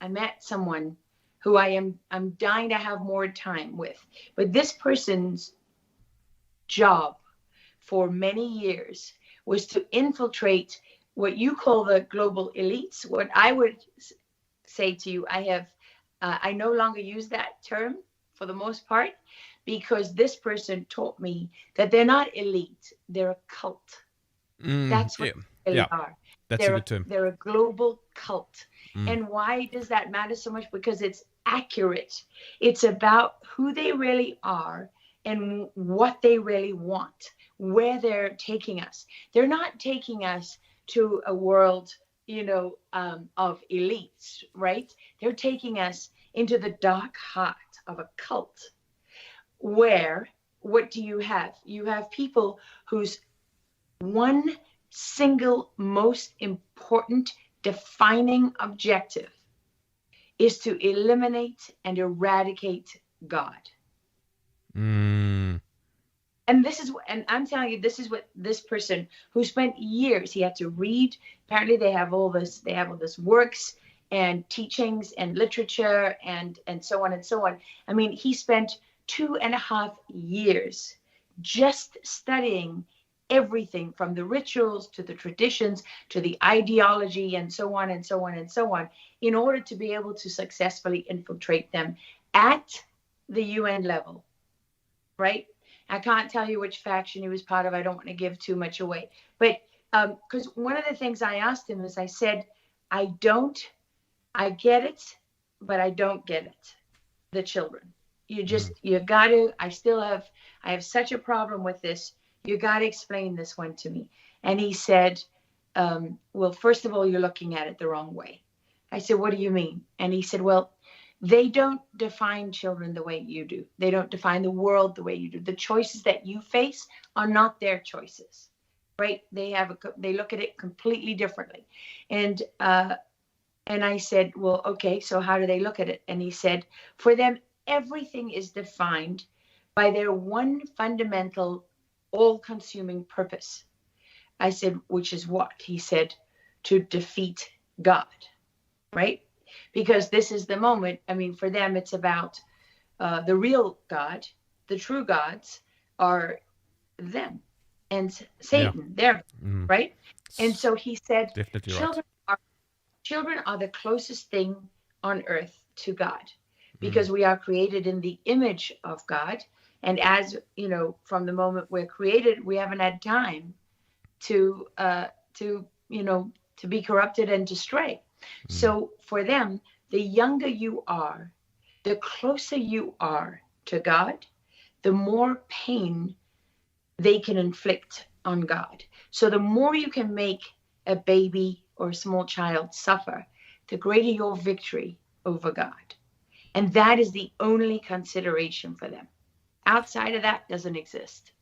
I met someone who I'm dying to have more time with. But this person's job for many years was to infiltrate what you call the global elites. What I would say to you, I no longer use that term for the most part, because this person taught me that they're not elite, they're a cult. That's what they are. That's a good term. They're a global cult. And why does that matter so much? Because it's accurate. It's about who they really are and what they really want, where they're taking us. They're not taking us to a world, of elites, right? They're taking us into the dark heart of a cult, where what do you have? You have people whose one single most important defining objective is to eliminate and eradicate God. And I'm telling you, this is what this person who spent years, he had to read. Apparently they have all this works and teachings and literature and so on and so on. I mean, he spent 2.5 years just studying everything from the rituals to the traditions to the ideology and so on and so on and so on, in order to be able to successfully infiltrate them at the UN level, right? I can't tell you which faction he was part of. I don't want to give too much away. But because one of the things I asked him is, I said, I get it, but I don't get it. The children. You got to, I have such a problem with this. You got to explain this one to me. And he said, well, first of all, you're looking at it the wrong way. I said, what do you mean? And he said, well, they don't define children the way you do. They don't define the world the way you do. The choices that you face are not their choices, right? They look at it completely differently. And I said, well, okay, so how do they look at it? And he said, for them, everything is defined by their one fundamental, all-consuming purpose. I said, which is what? He said, to defeat God, right? Because this is the moment. I mean, for them, it's about the real God. The true gods are them and Satan, right? And so he said, children are the closest thing on earth to God, because we are created in the image of God. And as you know, from the moment we're created, we haven't had time to be corrupted and to stray. So for them, the younger you are, the closer you are to God, the more pain they can inflict on God. So the more you can make a baby or a small child suffer, the greater your victory over God. And that is the only consideration for them. Outside of that doesn't exist.